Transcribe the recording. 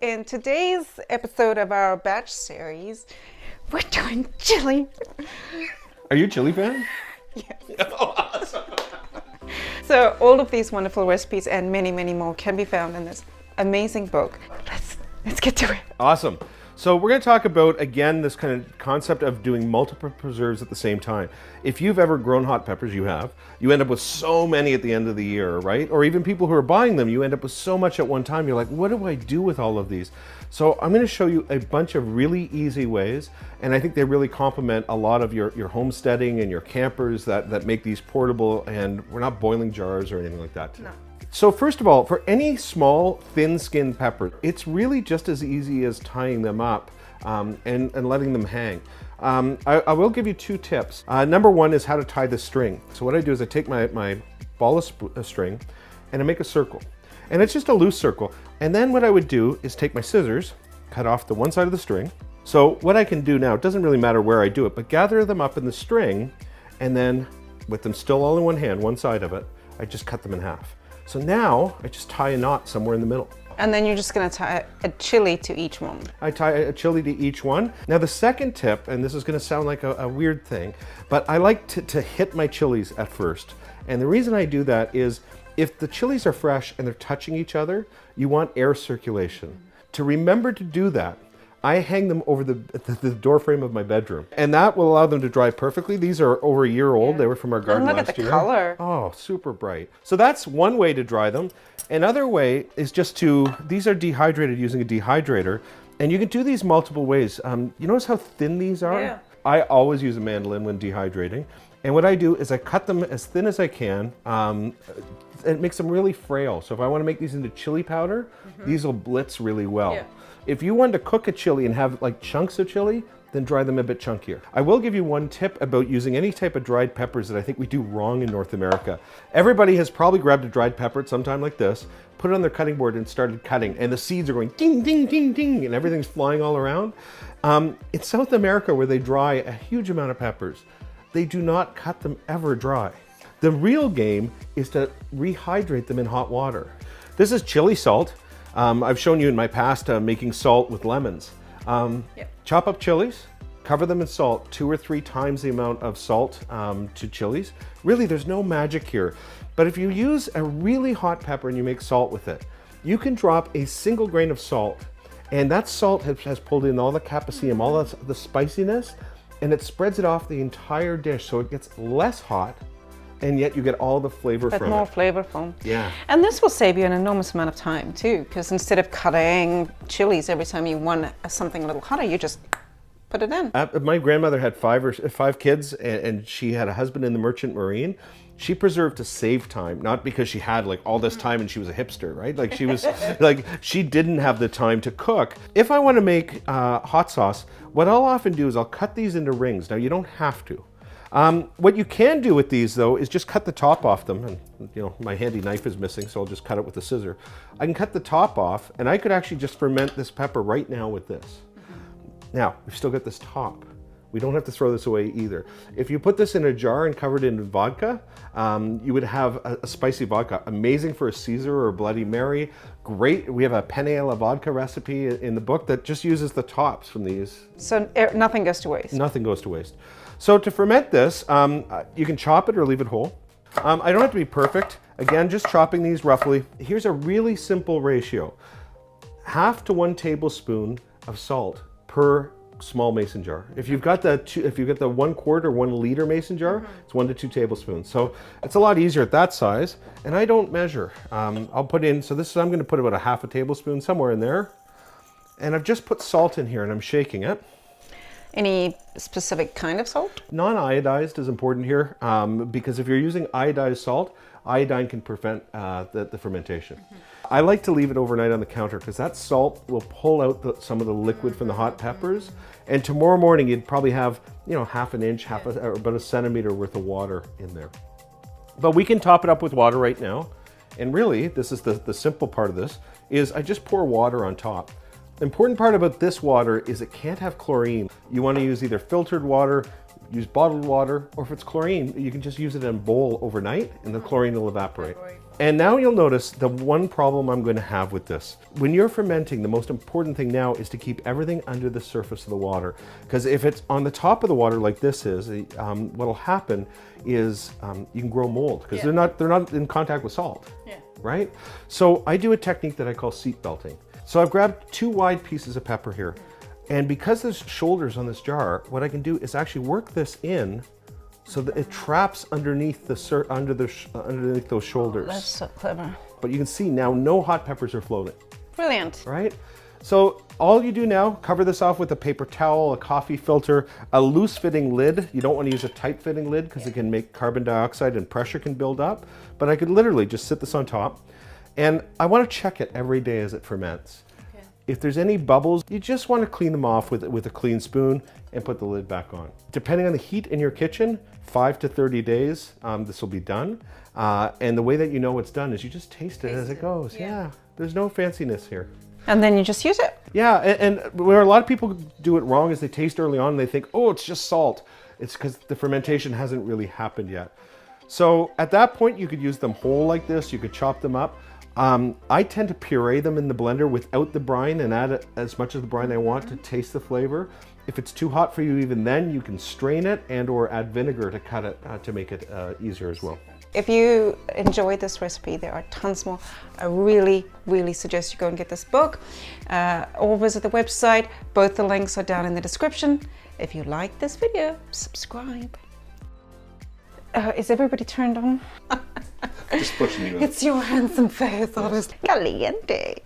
In today's episode of our batch series, we're doing chili. Are you a chili fan? Yes. So all of these wonderful recipes and many, many more can be found in this amazing book. Let's get to it. Awesome. So we're going to talk about, again, this kind of concept of doing multiple preserves at the same time. If you've ever grown hot peppers, you end up with so many at the end of the year, right? Or even people who are buying them, you end up with so much at one time. You're like, what do I do with all of these? So I'm going to show you a bunch of really easy ways, and I think they really complement a lot of your homesteading and your campers that make these portable, and we're not boiling jars or anything like that today. No. So first of all, for any small, thin-skinned pepper, it's really just as easy as tying them up and letting them hang. I will give you two tips. Number one is how to tie the string. So what I do is I take my ball of string and I make a circle. And it's just a loose circle. And then what I would do is take my scissors, cut off the one side of the string. So what I can do now, it doesn't really matter where I do it, but gather them up in the string, and then with them still all in one hand, one side of it, I just cut them in half. So now I just tie a knot somewhere in the middle. And then you're just going to tie a chili to each one. I tie a chili to each one. Now the second tip, and this is going to sound like a weird thing, but I like to hit my chilies at first. And the reason I do that is if the chilies are fresh and they're touching each other, you want air circulation. To remember to do that, I hang them over the door frame of my bedroom, and that will allow them to dry perfectly. These are over a year old. They were from our garden last year. And look at the color. Oh, super bright. So that's one way to dry them. Another way is just these are dehydrated using a dehydrator, and you can do these multiple ways. You notice how thin these are? Yeah. I always use a mandolin when dehydrating. And what I do is I cut them as thin as I can. It makes them really frail. So if I want to make these into chili powder, these will blitz really well. Yeah. If you want to cook a chili and have like chunks of chili, then dry them a bit chunkier. I will give you one tip about using any type of dried peppers that I think we do wrong in North America. Everybody has probably grabbed a dried pepper at some time like this, put it on their cutting board and started cutting, and the seeds are going ding, ding, ding, ding, and everything's flying all around. In South America, where they dry a huge amount of peppers, they do not cut them ever dry. The real game is to rehydrate them in hot water. This is chili salt. I've shown you in my past making salt with lemons. Chop up chilies, cover them in salt, 2 or 3 times the amount of salt to chilies. Really, there's no magic here. But if you use a really hot pepper and you make salt with it, you can drop a single grain of salt, and that salt has pulled in all the capsaicin, all the spiciness, and it spreads it off the entire dish, so it gets less hot, and yet you get all the flavor from it. But more flavorful. Yeah. And this will save you an enormous amount of time too, because instead of cutting chilies every time you want something a little hotter, you just put it in. My grandmother had 5 kids, and she had a husband in the merchant marine. She preserved to save time, not because she had like all this time and she was a hipster, right? Like she was like, she didn't have the time to cook. If I want to make hot sauce, what I'll often do is I'll cut these into rings. Now you don't have to. What you can do with these though is just cut the top off them, and you know my handy knife is missing, so I'll just cut it with a scissor. I can cut the top off, and I could actually just ferment this pepper right now with this. Now we've still got this top. We don't have to throw this away either. If you put this in a jar and covered it in vodka, you would have a spicy vodka. Amazing for a Caesar or a Bloody Mary. Great. We have a penne alla vodka recipe in the book that just uses the tops from these. So nothing goes to waste. Nothing goes to waste. So to ferment this, you can chop it or leave it whole. I don't have to be perfect. Again, just chopping these roughly. Here's a really simple ratio. 1/2 to 1 tablespoon of salt per small mason jar. If you've got the 1 quart or 1 liter mason jar, it's 1 to 2 tablespoons. So it's a lot easier at that size. And I don't measure. I'll put in, so I'm going to put about 1/2 tablespoon somewhere in there. And I've just put salt in here and I'm shaking it. Any specific kind of salt? Non-iodized is important here because if you're using iodized salt, iodine can prevent the fermentation. I like to leave it overnight on the counter because that salt will pull out some of the liquid from the hot peppers. And tomorrow morning you'd probably have, you know, 1/2 inch, or about 1 centimeter worth of water in there. But we can top it up with water right now. And really, this is the simple part of this, is I just pour water on top. The important part about this water is it can't have chlorine. You want to use either filtered water, use bottled water, or if it's chlorine, you can just use it in a bowl overnight and the chlorine will evaporate. And now you'll notice the one problem I'm going to have with this. When you're fermenting, the most important thing now is to keep everything under the surface of the water. Because if it's on the top of the water like this is, what'll happen is you can grow mold because they're not in contact with salt, right? So I do a technique that I call seat belting. So I've grabbed 2 wide pieces of pepper here. And because there's shoulders on this jar, what I can do is actually work this in so that it traps underneath underneath those shoulders. That's so clever. But you can see now no hot peppers are floating. Brilliant. Right? So all you do now, cover this off with a paper towel, a coffee filter, a loose fitting lid. You don't want to use a tight fitting lid because it can make carbon dioxide and pressure can build up. But I could literally just sit this on top. And I want to check it every day as it ferments. If there's any bubbles, you just want to clean them off with a clean spoon and put the lid back on. Depending on the heat in your kitchen, 5 to 30 days, this will be done. And the way that you know it's done is you just taste it as it goes. Yeah, there's no fanciness here. And then you just use it. Yeah, and where a lot of people do it wrong is they taste early on and they think, oh, it's just salt. It's because the fermentation hasn't really happened yet. So at that point, you could use them whole like this. You could chop them up. I tend to puree them in the blender without the brine and add as much of the brine I want to taste the flavor. If it's too hot for you even then, you can strain it and or add vinegar to cut it to make it easier as well. If you enjoyed this recipe, there are tons more. I really, really suggest you go and get this book or visit the website. Both the links are down in the description. If you like this video, subscribe. Is everybody turned on? Just pushing you. It's your handsome face, honestly. Caliente.